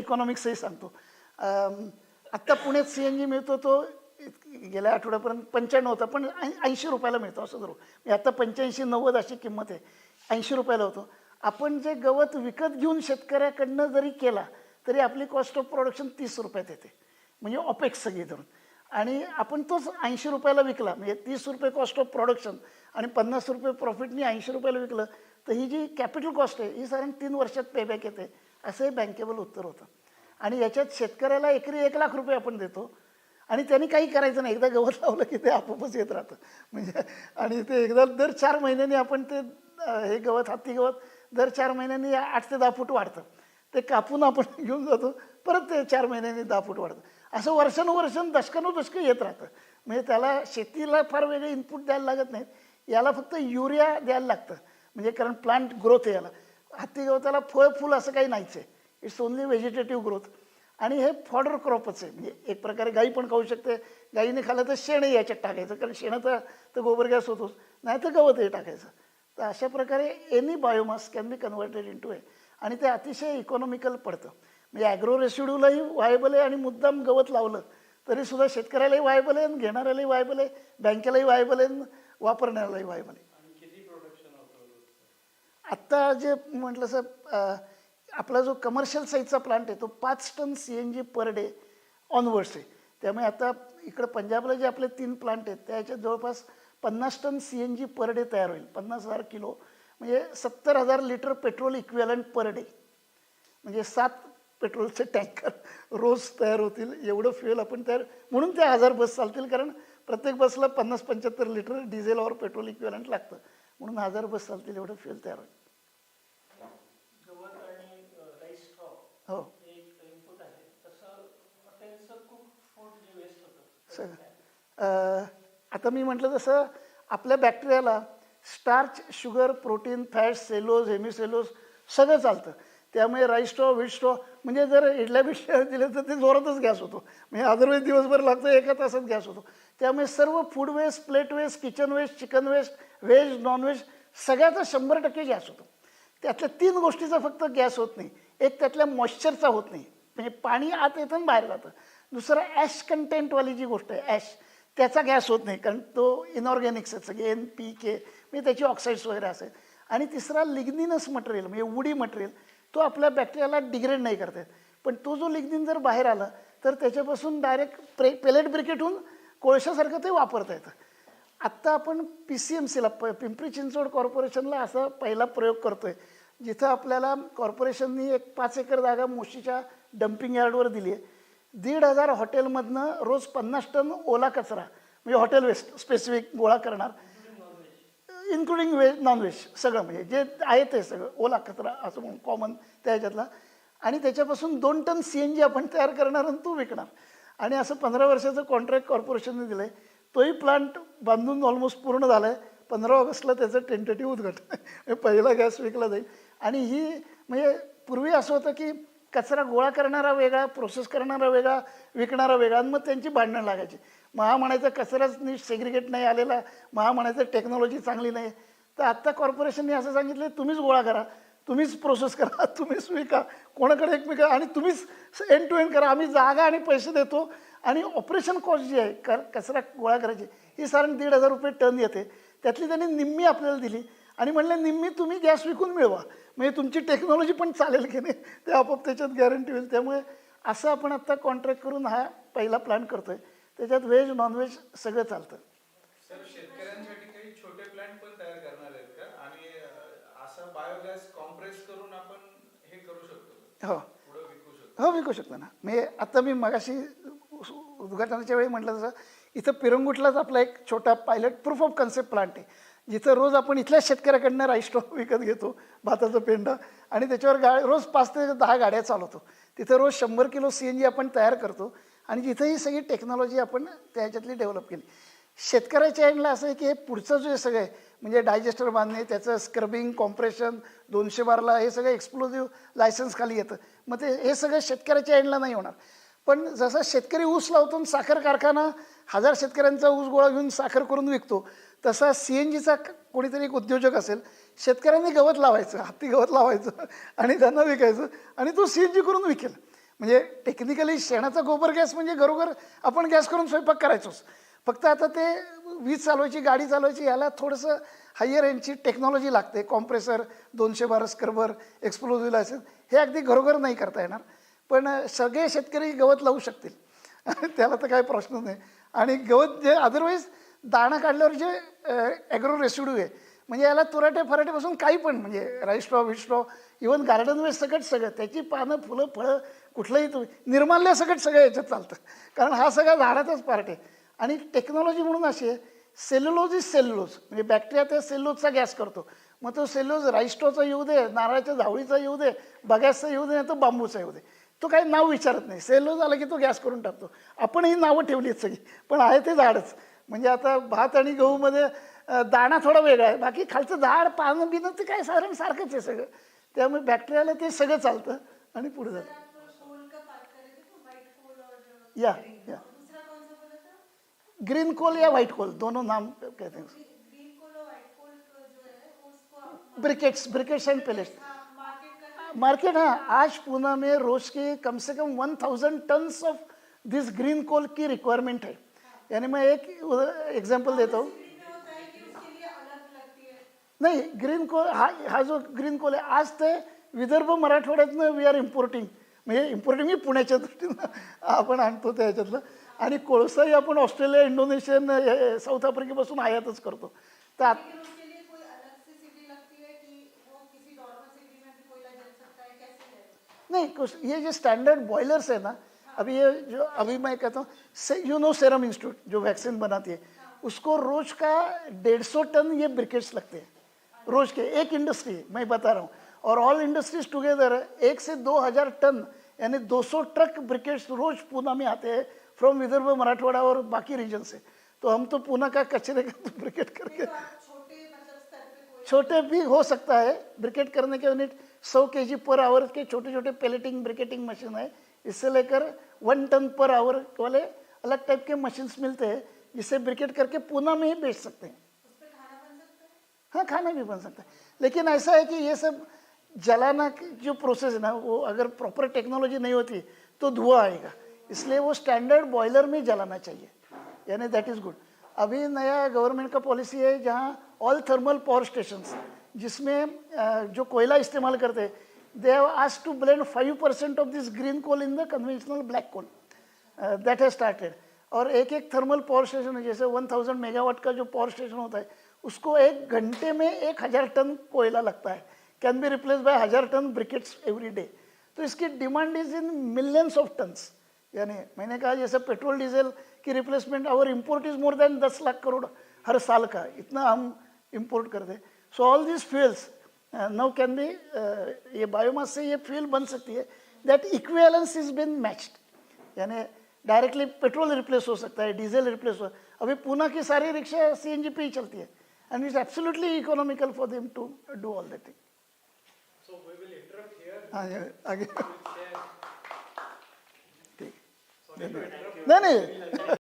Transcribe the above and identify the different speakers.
Speaker 1: इकॉनॉमिक्सही सांगतो. आत्ता पुण्यात CNG मिळतो तो गेल्या आठवड्यापर्यंत 95 होता, पण 80 रुपयाला मिळतो असं धरू. म्हणजे आता 85-90 अशी किंमत आहे. 80 रुपयाला होतो. आपण जे गवत विकत घेऊन शेतकऱ्याकडनं जरी केला तरी आपली कॉस्ट ऑफ प्रोडक्शन 30 रुपयात येते, म्हणजे ऑपेक्स सगळी धरून. आणि आपण तोच 80 रुपयाला विकला, म्हणजे 30 रुपये कॉस्ट ऑफ प्रोडक्शन आणि 50 रुपये प्रॉफिटनी 80 रुपयाला विकलं, तर ही जी कॅपिटल कॉस्ट आहे ही साधारण 3 वर्षात पेबॅक येते, असं हे बँकेबल उत्तर होतं. आणि याच्यात शेतकऱ्याला एकरी 1 लाख रुपये आपण देतो आणि त्यांनी काही करायचं नाही. एकदा गवत लावलं की ते आपोआपच येत राहतं. म्हणजे आणि ते एकदा दर 4 महिन्यांनी आपण ते हे गवत, हत्ती गवत दर 4 महिन्यांनी 8 ते 10 फूट वाढतं. ते कापून आपण घेऊन जातो, परत ते 4 महिन्यांनी 10 फूट वाढतं. असं वर्षानुवर्ष दशकानुदशकं येत राहतं. म्हणजे त्याला शेतीला फार वेगळे इनपुट द्यायला लागत नाहीत. याला फक्त युरिया द्यायला लागतं, म्हणजे कारण प्लांट ग्रोथ आहे याला. हत्ती गवताला फळ फूल असं काही नाहीच आहे. It's only vegetative growth. आणि हे फॉडर क्रॉपच आहे, म्हणजे एक प्रकारे गाई पण खाऊ शकते. गाईने खाल्लं तर शेणही याच्यात टाकायचं, कारण शेणाचा तर गोबर गॅस होतोच, नाही तर गवतही टाकायचं. तर अशा प्रकारे any biomass can be converted into आहे आणि ते अतिशय इकॉनॉमिकल पडतं. म्हणजे ॲग्रो रेसिड्यूलाही व्हायबल आहे आणि मुद्दाम गवत लावलं तरीसुद्धा शेतकऱ्यालाही व्हायबल आहे, घेणाऱ्यालाही व्हायबल आहे, बँकेलाही व्हायबल आहे, वापरण्यालाही व्हायबल आहे. आत्ता जे म्हटलं सर, आपला जो कमर्शियल साईजचा प्लांट आहे तो 5 ton CNG per day onwards आहे. त्यामुळे आता इकडं पंजाबला जे आपले 3 प्लांट आहेत त्याच्यात जवळपास 50 टन CNG पर डे तयार होईल. 50,000 किलो म्हणजे 70,000 litre petrol equivalent per day, म्हणजे 7 पेट्रोलचे टँकर रोज तयार होतील. एवढं फ्युएल आपण तयार, म्हणून त्या 1000 बस चालतील, कारण प्रत्येक बसला 50-75 लिटर डिझेल और पेट्रोल इक्विव्हॅलंट लागतं, म्हणून 1000 बस चालतील, एवढं फ्युएल तयार होईल. हो सगळं. आता मी म्हटलं तसं आपल्या बॅक्टेरियाला starch, sugar, protein, fat, cellulose, hemicellulose सगळं चालतं. त्यामुळे राईस स्ट्रॉ, व्हीट स्ट्रॉ, म्हणजे जर इडल्या बिडल्या दिले तर ते जोरातच गॅस होतो. म्हणजे अदरवाईज दिवसभर लागतो, एका तासात गॅस होतो. त्यामुळे सर्व food waste, plate waste, kitchen waste, chicken waste, veg, non veg सगळ्याचा 100% गॅस होतो. त्यातल्या 3 गोष्टीचा फक्त गॅस होत नाही. एक त्यातल्या मॉइश्चरचा होत नाही, म्हणजे पाणी आत येतं आणि बाहेर जातं. दुसरं ॲश कंटेंटवाली जी गोष्ट आहे ॲश, त्याचा गॅस होत नाही, कारण तो इनऑर्गॅनिक्स आहे सगळे, NPK, म्हणजे त्याची ऑक्साईड्स वगैरे असेल. आणि तिसरा लिग्निनस मटेरियल, म्हणजे वुडी मटेरियल, तो आपल्या बॅक्टेरियाला डिग्रेड नाही करता येत. पण तो जो लिग्निन जर बाहेर आला तर त्याच्यापासून डायरेक्ट पेलेट ब्रिकेट होऊन कोळशासारखं ते वापरता येतं. आत्ता आपण PCMCला, पिंपरी चिंचवड कॉर्पोरेशनला असा पहिला प्रयोग करतो आहे, जिथं आपल्याला कॉर्पोरेशननी एक 5 एकर जागा मोशीच्या डम्पिंग यार्डवर दिली आहे. 1,500 हॉटेलमधनं रोज 50 टन ओला कचरा, म्हणजे हॉटेल वेस्ट स्पेसिफिक गोळा करणार, इन्क्लुडिंग व्हेज नॉनव्हेज सगळं, म्हणजे जे आहे ते सगळं ओला कचरा असं म्हणून कॉमन त्या ह्याच्यातला. आणि त्याच्यापासून 2 टन CNG आपण तयार करणार आणि तो विकणार. आणि असं 15 वर्षाचं कॉन्ट्रॅक्ट कॉर्पोरेशनने दिलं आहे. तोही प्लांट बांधून ऑलमोस्ट पूर्ण झाला आहे. 15 ऑगस्टला त्याचं टेंटेटिव्ह उद्घाटन, पहिला गॅस विकला जाईल. आणि ही म्हणजे पूर्वी असं होतं की कचरा गोळा करणारा वेगळा, प्रोसेस करणारा वेगळा, विकणारा वेगळा, आणि मग त्यांची भांडणं लागायची. मग म्हणायचं कचराच नीट सेग्रिगेट नाही आलेला, म्हणायचं टेक्नॉलॉजी चांगली नाही. तर आत्ता कॉर्पोरेशनने असं सांगितलं, तुम्हीच गोळा करा, तुम्हीच प्रोसेस करा, तुम्हीच विका, कोणाकडे एकमेका, आणि तुम्हीच एंड टू एंड करा. आम्ही जागा आणि पैसे देतो, आणि ऑपरेशन कॉस्ट जी आहे कचरा गोळा करायची ही साधारण 1,500 रुपये टन येते. त्यातली त्यांनी निम्मी आपल्याला दिली आणि म्हणले निम्मी तुम्ही गॅस विकून मिळवा, म्हणजे तुमची टेक्नॉलॉजी पण चालेल की नाही ते आपोआप त्याच्यात गॅरंटी होईल. त्यामुळे असं आपण आत्ता कॉन्ट्रॅक्ट करून हा पहिला प्लॅन करतोय. त्याच्यात व्हेज नॉनव्हेज सगळं चालतं.
Speaker 2: सर, शेतकऱ्यांसाठी काही छोटे प्लांट पण तयार करणार आहेत का? आणि असं बायोगॅस कॉम्प्रेस करून आपण हे करू शकतो?
Speaker 1: हो
Speaker 2: पुढे विकू शकतो?
Speaker 1: हो विकू शकतो ना. म्हणजे आता मी मगाशी उद्घाटनाच्या वेळी म्हटलं तसं, इथं पिरंगुटलाच आपला एक छोटा pilot proof of concept plant आहे, जिथं रोज आपण इथल्या शेतकऱ्याकडनं राईस स्ट्रॉ विकत घेतो, भाताचा पेंडा, आणि त्याच्यावर रोज 5 ते 10 गाड्या चालवतो. तिथं रोज 100 किलो CNG आपण तयार करतो, आणि जिथं ही सगळी टेक्नॉलॉजी आपण त्याच्यातली डेव्हलप केली. शेतकऱ्याच्या एंडला असं आहे की हे पुढचं जे सगळं आहे, म्हणजे डायजेस्टर बांधणे, त्याचं स्क्रबिंग, कॉम्प्रेशन, 200 बारला, हे सगळं एक्सप्लोजिव्ह लायसन्स खाली येतं. मग ते हे सगळं शेतकऱ्याच्या एंडला नाही होणार. पण जसं शेतकरी ऊस लावतो, साखर कारखाना 1000 शेतकऱ्यांचा ऊस गोळा घेऊन साखर करून विकतो, तसा CNGचा कोणीतरी एक उद्योजक असेल, शेतकऱ्यांनी गवत लावायचं, हत्ती गवत लावायचं आणि त्यांना विकायचं, आणि तो CNG करून विकेल. म्हणजे टेक्निकली शेणाचा गोबर गॅस म्हणजे घरोघर आपण गॅस करून स्वयंपाक करायचोच. फक्त आता ते वीज चालवायची, गाडी चालवायची, याला थोडंसं हायर एंडची टेक्नॉलॉजी लागते. कॉम्प्रेसर, 212 स्क्रबर, एक्सप्लोजिव्ह लायसन्स, हे अगदी घरोघर नाही करता येणार. पण सगळे शेतकरी गवत लावू शकतील त्याला तर काही प्रश्न नाही. आणि गवत जे अदरवाईज दाणा काढल्यावर जे ॲग्रो रेसिड्यू आहे, म्हणजे याला तुराटे फराटेपासून काही पण, म्हणजे rice straw, wheat straw, even garden waste सकट सगळं, त्याची पानं, फुलं, फळं, कुठलंही तुम्ही निर्माल्यासकट सगळं याच्यात चालतं. कारण हा सगळा झाडाचाच पार्ट आहे. आणि टेक्नॉलॉजी म्हणून अशी आहे, सेल्युलोज इज सेल्युलोज, म्हणजे बॅक्टेरिया त्या सेल्युलोजचा गॅस करतो. मग तो सेल्युलोज राईस स्ट्रॉचा येऊ दे, नारळाच्या झावळीचा येऊ दे, बगॅसचा येऊ दे, नाही तो बांबूचा येऊ दे, तो काही नाव विचारत नाही. सेल्युलोज आला की तो गॅस करून टाकतो. आपण ही नावं ठेवली आहेत सगळी, पण आहे ते झाडच. म्हणजे आता भात आणि गहूमध्ये दाणा थोडा वेगळा आहे, बाकी खालचं झाड, पानं बिनं ते काय साधारण सारखंच आहे सगळं. त्यामुळे बॅक्टेरियाला ते सगळं चालतं आणि पुढे जातं. या ग्रीन कोल या वाइट कोल, दोनों नाम कहते हैं. Briquettes end pellets. मार्केट, हाँ, आज पूना में रोज के कम से कम 1000 tons of this green coal की रिक्वायरमेंट है. यानी मैं एक एग्जांपल देता हूँ. नाही, ग्रीन कोल हा जो ग्रीन कोल आहे, आज ते विदर्भ मराठवाड्यातनं वी आर इम्पोर्टिंग, म्हणजे इम्पोर्टिंग मी पुण्याच्या दृष्टीनं आपण आणतो त्याच्यातलं. आणि कोळसाही आपण ऑस्ट्रेलिया, इंडोनेशियन, साऊथ आफ्रिकेपासून आयातच करतो. तर नहीं, कुछ ये जो स्टैंडर्ड बॉयलर्स है ना, अभी ये जो अभी मैं कहता हूँ सेरम इंस्टीट्यूट जो वैक्सीन बनाती है, उसको रोज का 150 टन ये ब्रिकेट्स लगते हैं रोज के. एक इंडस्ट्री है, मैं बता रहा हूँ. और ऑल इंडस्ट्रीज टुगेदर 1 से 2000 टन, यानी 200 ट्रक ब्रिकेट्स रोज पूना में आते हैं फ्रॉम विदर्भ, मराठवाड़ा और बाकी रीजन से. तो हम तो पूना का कचरे का तो ब्रिकेट करके, छोटे भी हो सकता है. ब्रिकेट करने के यूनिट 100 kg पर आवर के छोटे छोटे पेलेटिंग ब्रिकेटिंग मशीन है. इससे लेकर 1 टन पर आवर वाले अलग टाइप के मशीन्स मिलते हैं, जिससे ब्रिकेट करके पूना में ही बेच सकते हैं. हाँ, खाना भी बन सकता है. लेकिन ऐसा है कि ये सब जलाना की जो प्रोसेस है ना, वो अगर प्रॉपर टेक्नोलॉजी नहीं होती तो धुआं आएगा. इसलिए वो स्टैंडर्ड बॉयलर में जलाना चाहिए, यानी दैट इज़ गुड. अभी नया गवर्नमेंट का पॉलिसी है जहाँ ऑल थर्मल पावर स्टेशंस, जिसमें जो कोयला इस्तेमाल करते हैं, they have asked to blend 5% of this green coal in the conventional black coal. That has started. और एक एक थर्मल पावर स्टेशन है, जैसे 1000 मेगावाट का जो पावर स्टेशन होता है, उसको 1 घंटे में 1000 टन कोयला लगता है. Can be replace by 1000 ton briquettes every day. तो इसकी demand is in millions of tons. यानी मैंने कहा जैसे पेट्रोल डीजल की replacement, our import is more than 10 lakh crore हर साल का, इतना हम इम्पोर्ट करते हैं. So all this fuels now can be, ये बायोमास से ये फ्यूल बन सकती है. That equivalence is been matched, यानी डायरेक्टली पेट्रोल रिप्लेस हो सकता है, डीजल रिप्लेस हो. अभी पूना की सारी रिक्शा CNG पे ही चलती है, and it's absolutely economical for them to do all that thing. हाँ, आगे ठीक. नहीं नहीं